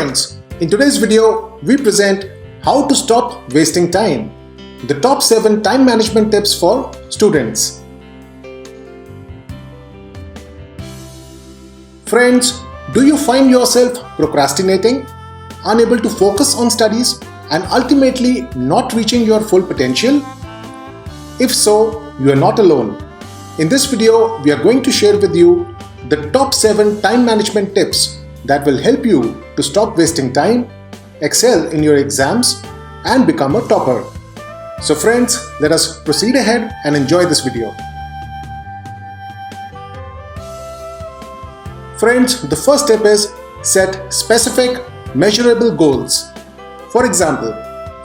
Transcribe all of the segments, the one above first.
friends, in today's video, we present how to stop wasting time. The top 7 time management tips for students. Friends, do you find yourself procrastinating, unable to focus on studies, and ultimately not reaching your full potential? If so, you are not alone. In this video, we are going to share with you the top 7 time management tips that will help you to stop wasting time, excel in your exams, and become a topper. So friends, let us proceed ahead and enjoy this video. Friends, the first tip is set specific, measurable goals. For example,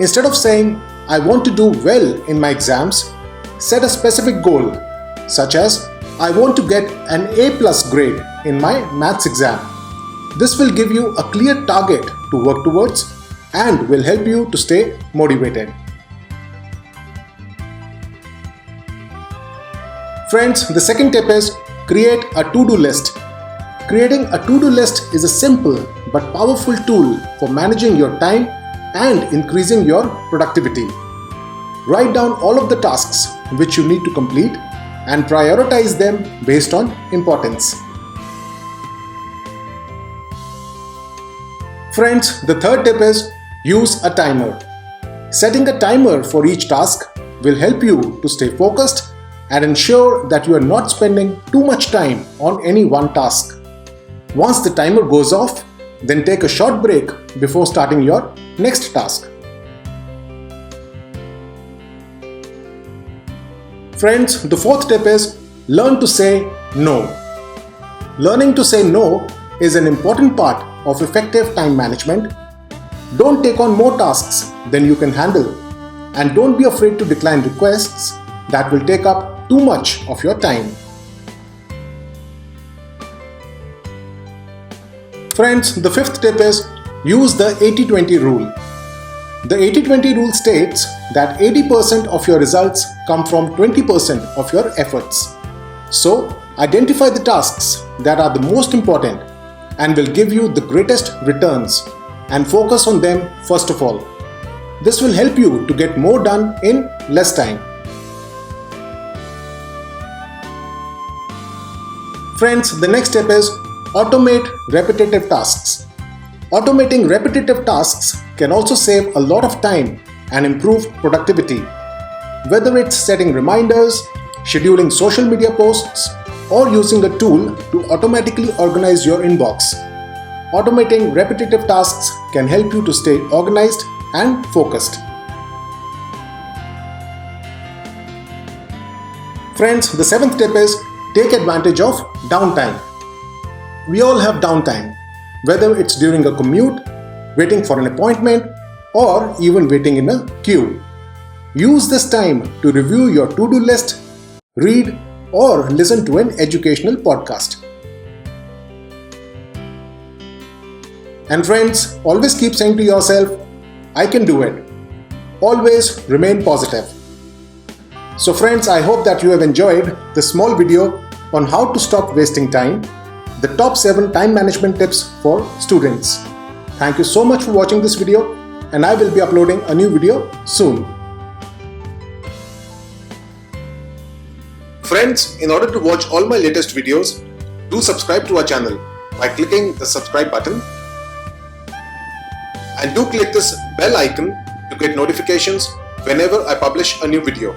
instead of saying, I want to do well in my exams, set a specific goal, such as, I want to get an A+ grade in my maths exam. This will give you a clear target to work towards and will help you to stay motivated. Friends, the second tip is create a to-do list. Creating a to-do list is a simple but powerful tool for managing your time and increasing your productivity. Write down all of the tasks which you need to complete and prioritize them based on importance. Friends, the third tip is use a timer. Setting a timer for each task will help you to stay focused and ensure that you are not spending too much time on any one task. Once the timer goes off, then take a short break before starting your next task. Friends, the fourth tip is learn to say no. Learning to say no is an important part of effective time management. Don't take on more tasks than you can handle, and don't be afraid to decline requests that will take up too much of your time. Friends, the fifth tip is use the 80-20 rule. The 80-20 rule states that 80% of your results come from 20% of your efforts. So, identify the tasks that are the most important and will give you the greatest returns, and focus on them first of all. This will help you to get more done in less time. Friends, the next step is automate repetitive tasks. Automating repetitive tasks can also save a lot of time and improve productivity. Whether it's setting reminders, scheduling social media posts, or using a tool to automatically organize your inbox, automating repetitive tasks can help you to stay organized and focused. Friends, the seventh tip is take advantage of downtime. We all have downtime, whether it's during a commute, waiting for an appointment, or even waiting in a queue. Use this time to review your to-do list, read, or listen to an educational podcast. And friends, always keep saying to yourself, I can do it. Always remain positive. So friends, I hope that you have enjoyed this small video on how to stop wasting time, the top 7 time management tips for students. Thank you so much for watching this video, and I will be uploading a new video soon. Friends, in order to watch all my latest videos, do subscribe to our channel by clicking the subscribe button, and do click this bell icon to get notifications whenever I publish a new video.